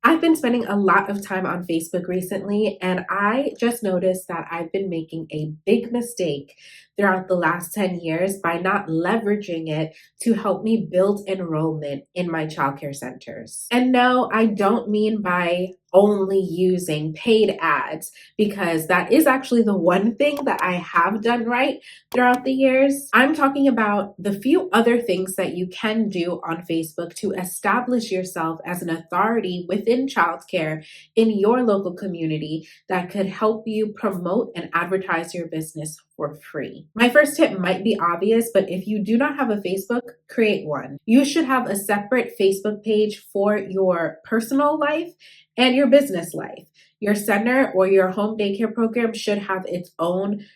I've been spending a lot of time on Facebook recently, and I just noticed that I've been making a big mistake throughout the last 10 years by not leveraging it to help me build enrollment in my childcare centers. And no, I don't mean by only using paid ads, because that is actually the one thing that I have done right throughout the years. I'm talking about the few other things that you can do on Facebook to establish yourself as an authority within childcare in your local community that could help you promote and advertise your business for free. My first tip might be obvious, but if you do not have a Facebook, create one. You should have a separate Facebook page for your personal life and your business life. Your center or your home daycare program should have its own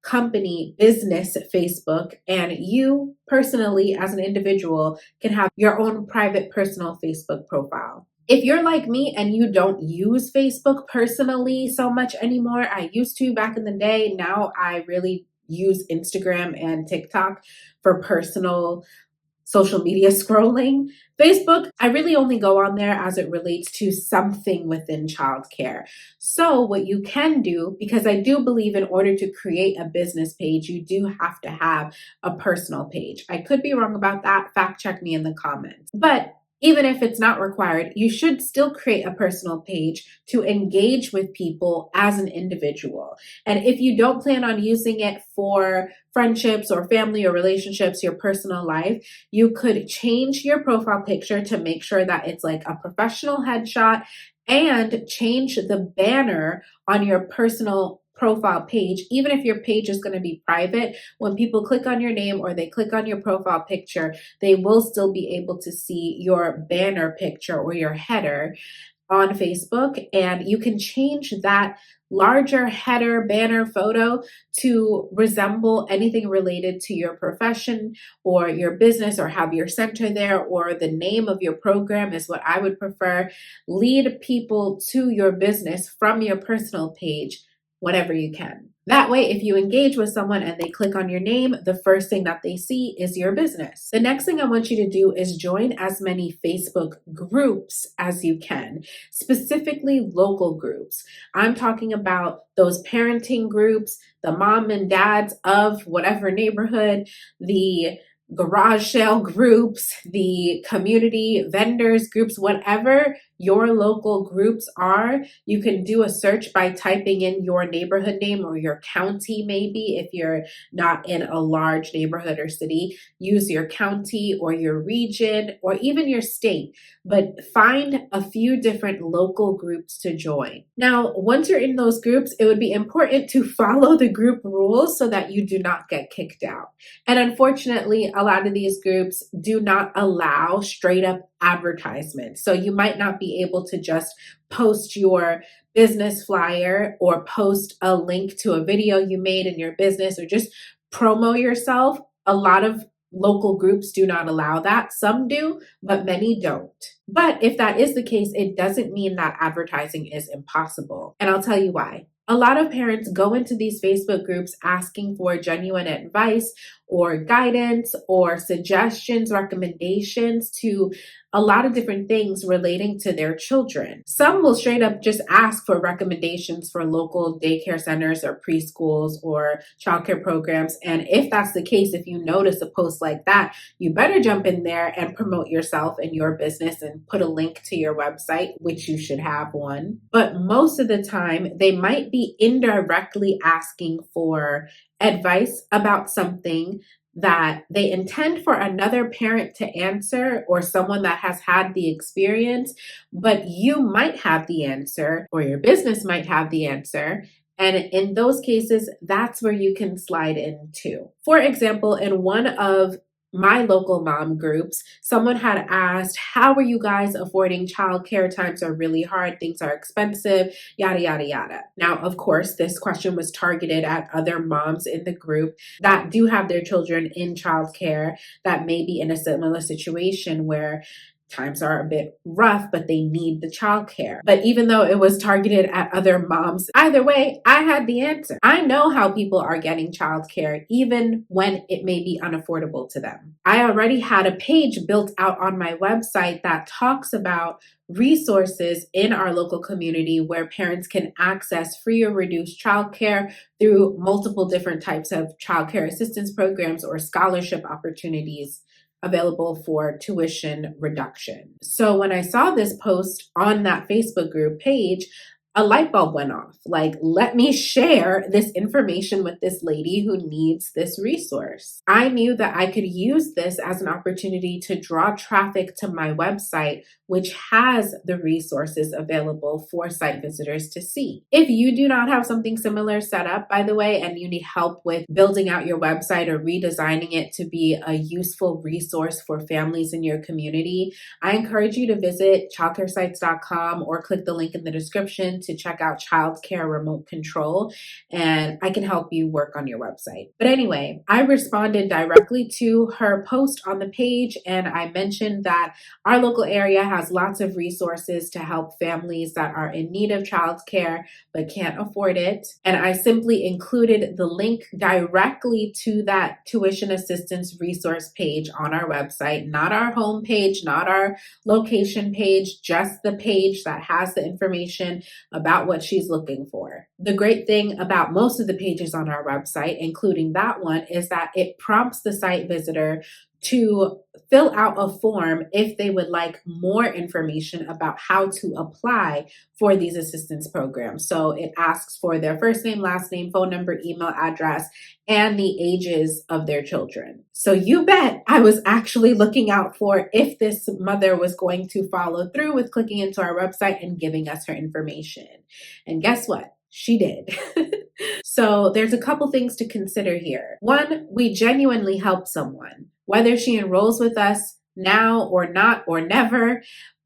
company business Facebook, and you personally as an individual can have your own private personal Facebook profile. If you're like me and you don't use Facebook personally so much anymore, I used to back in the day. Now I really use Instagram and TikTok for personal social media scrolling. Facebook, I really only go on there as it relates to something within childcare. So, what you can do, because I do believe in order to create a business page, you do have to have a personal page. I could be wrong about that. Fact check me in the comments. But even if it's not required, you should still create a personal page to engage with people as an individual. And if you don't plan on using it for friendships or family or relationships, your personal life, you could change your profile picture to make sure that it's like a professional headshot, and change the banner on your personal profile page. Even if your page is going to be private, when people click on your name or they click on your profile picture, they will still be able to see your banner picture or your header on Facebook. And you can change that larger header banner photo to resemble anything related to your profession or your business, or have your center there, or the name of your program is what I would prefer. Lead people to your business from your personal page whenever you can. That way, if you engage with someone and they click on your name, the first thing that they see is your business. The next thing I want you to do is join as many Facebook groups as you can, specifically local groups. I'm talking about those parenting groups, the mom and dads of whatever neighborhood, the garage sale groups, the community vendors groups, whatever your local groups are. You can do a search by typing in your neighborhood name or your county, maybe if you're not in a large neighborhood or city. Use your county or your region or even your state, but find a few different local groups to join. Now, once you're in those groups, it would be important to follow the group rules so that you do not get kicked out. And unfortunately, a lot of these groups do not allow straight up advertisements. So you might not be able to just post your business flyer or post a link to a video you made in your business or just promo yourself. A lot of local groups do not allow that. Some do, but many don't. But if that is the case, it doesn't mean that advertising is impossible. And I'll tell you why. A lot of parents go into these Facebook groups asking for genuine advice or guidance or suggestions, recommendations to a lot of different things relating to their children. Some will straight up just ask for recommendations for local daycare centers or preschools or childcare programs. And if that's the case, if you notice a post like that, you better jump in there and promote yourself and your business and put a link to your website, which you should have one. But most of the time, they might be indirectly asking for advice about something that they intend for another parent to answer or someone that has had the experience, but you might have the answer or your business might have the answer. And in those cases, that's where you can slide into. For example, in one of my local mom groups, someone had asked, how are you guys affording childcare? Times are really hard, things are expensive, yada, yada, yada. Now, of course, this question was targeted at other moms in the group that do have their children in childcare that may be in a similar situation where times are a bit rough, but they need the childcare. But even though it was targeted at other moms, either way, I had the answer. I know how people are getting childcare, even when it may be unaffordable to them. I already had a page built out on my website that talks about resources in our local community where parents can access free or reduced childcare through multiple different types of childcare assistance programs or scholarship opportunities available for tuition reduction. So when I saw this post on that Facebook group page, a light bulb went off. Like, let me share this information with this lady who needs this resource. I knew that I could use this as an opportunity to draw traffic to my website, which has the resources available for site visitors to see. If you do not have something similar set up, by the way, and you need help with building out your website or redesigning it to be a useful resource for families in your community, I encourage you to visit childcaresites.com or click the link in the description to check out childcare remote control, and I can help you work on your website. But anyway, I responded directly to her post on the page, and I mentioned that our local area has lots of resources to help families that are in need of childcare but can't afford it. And I simply included the link directly to that tuition assistance resource page on our website, not our home page, not our location page, just the page that has the information about what she's looking for. The great thing about most of the pages on our website, including that one, is that it prompts the site visitor to fill out a form if they would like more information about how to apply for these assistance programs. So it asks for their first name, last name, phone number, email address, and the ages of their children. So you bet I was actually looking out for if this mother was going to follow through with clicking into our website and giving us her information. And guess what? She did. So there's a couple things to consider here. One, we genuinely help someone. Whether she enrolls with us now or not or never,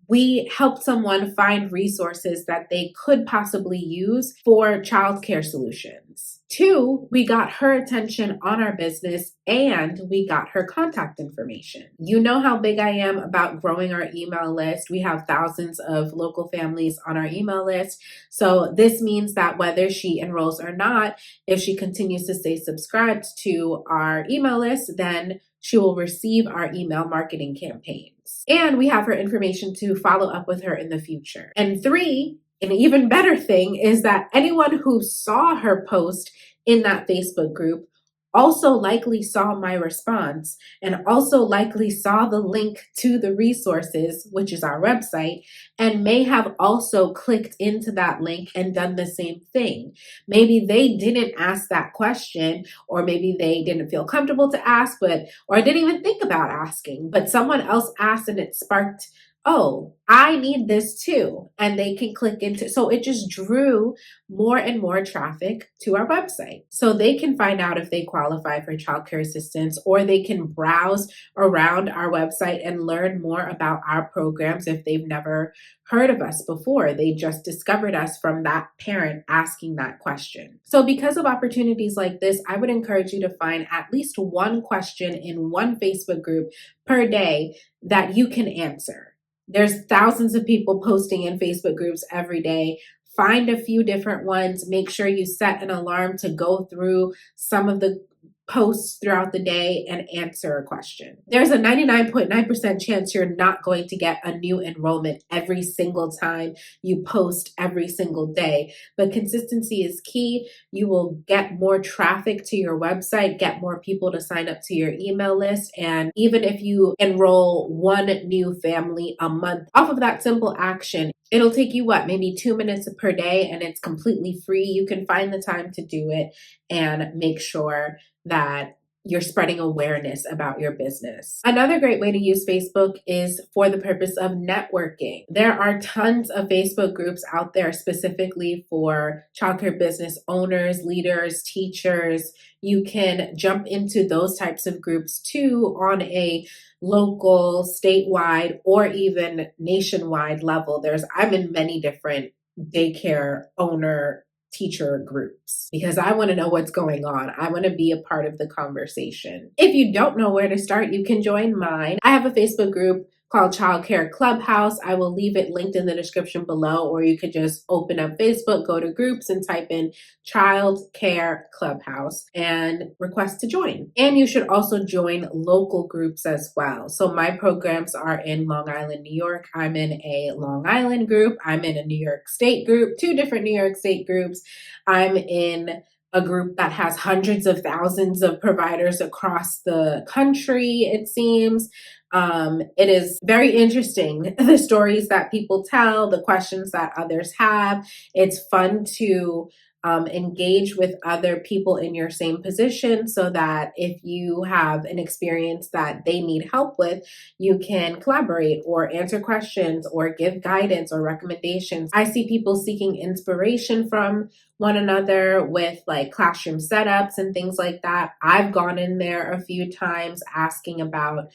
we helped someone find resources that they could possibly use for childcare solutions. Two, we got her attention on our business and we got her contact information. You know how big I am about growing our email list. We have thousands of local families on our email list. So this means that whether she enrolls or not, if she continues to stay subscribed to our email list, then she will receive our email marketing campaigns. And we have her information to follow up with her in the future. And three, an even better thing is that anyone who saw her post in that Facebook group also likely saw my response and also likely saw the link to the resources, which is our website, and may have also clicked into that link and done the same thing. Maybe they didn't ask that question, or maybe they didn't feel comfortable to ask, or didn't even think about asking, but someone else asked and it sparked, oh, I need this too. And they can click into, so it just drew more and more traffic to our website. So they can find out if they qualify for childcare assistance, or they can browse around our website and learn more about our programs if they've never heard of us before. They just discovered us from that parent asking that question. So because of opportunities like this, I would encourage you to find at least one question in one Facebook group per day that you can answer. There's thousands of people posting in Facebook groups every day. Find a few different ones. Make sure you set an alarm to go through some of the posts throughout the day and answer a question. There's a 99.9% chance you're not going to get a new enrollment every single time you post every single day, but consistency is key. You will get more traffic to your website, get more people to sign up to your email list, and even if you enroll one new family a month off of that simple action, it'll take you maybe 2 minutes per day, and it's completely free. You can find the time to do it and make sure that you're spreading awareness about your business. Another great way to use Facebook is for the purpose of networking. There are tons of Facebook groups out there specifically for childcare business owners, leaders, teachers. You can jump into those types of groups too on a local, statewide, or even nationwide level. I'm in many different daycare owner teacher groups because I want to know what's going on. I want to be a part of the conversation. If you don't know where to start, you can join mine. I have a Facebook group called Childcare Clubhouse. I will leave it linked in the description below, or you could just open up Facebook, go to groups, and type in Childcare Clubhouse and request to join. And you should also join local groups as well. So my programs are in Long Island, New York. I'm in a Long Island group. I'm in a New York State group, 2 different New York State groups. I'm in a group that has hundreds of thousands of providers across the country, it seems. It is very interesting, the stories that people tell, the questions that others have. It's fun to engage with other people in your same position so that if you have an experience that they need help with, you can collaborate or answer questions or give guidance or recommendations. I see people seeking inspiration from one another with like classroom setups and things like that. I've gone in there a few times asking about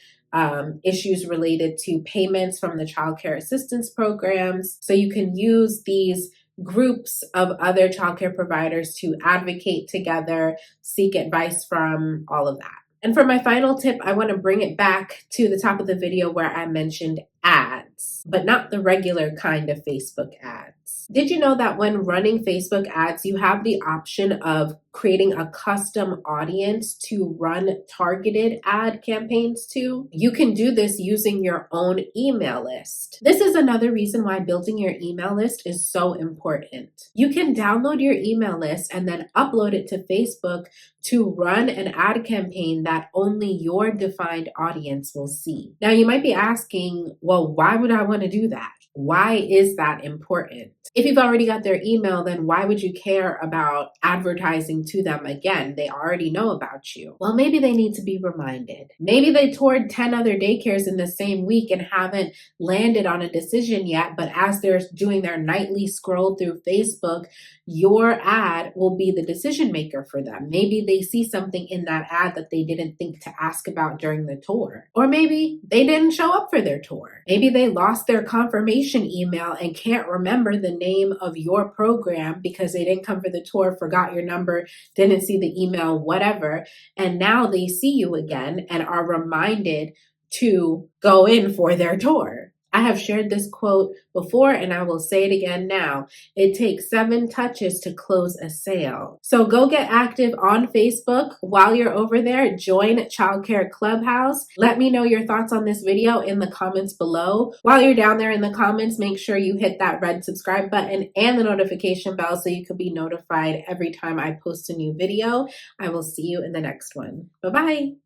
issues related to payments from the child care assistance programs. So you can use these groups of other childcare providers to advocate together, seek advice from, all of that. And for my final tip, I want to bring it back to the top of the video where I mentioned ads, but not the regular kind of Facebook ads. Did you know that when running Facebook ads, you have the option of creating a custom audience to run targeted ad campaigns to? You can do this using your own email list. This is another reason why building your email list is so important. You can download your email list and then upload it to Facebook to run an ad campaign that only your defined audience will see. Now, you might be asking, well, why would I want to do that? Why is that important? If you've already got their email, then why would you care about advertising to them again? They already know about you. Well, maybe they need to be reminded. Maybe they toured 10 other daycares in the same week and haven't landed on a decision yet, but as they're doing their nightly scroll through Facebook, your ad will be the decision maker for them. Maybe they see something in that ad that they didn't think to ask about during the tour. Or maybe they didn't show up for their tour. Maybe they lost their confirmation email and can't remember the name of your program because they didn't come for the tour, forgot your number, didn't see the email, whatever. And now they see you again and are reminded to go in for their tour. I have shared this quote before and I will say it again now. It takes 7 touches to close a sale. So go get active on Facebook. While you're over there, join Childcare Clubhouse. Let me know your thoughts on this video in the comments below. While you're down there in the comments, make sure you hit that red subscribe button and the notification bell so you can be notified every time I post a new video. I will see you in the next one. Bye-bye.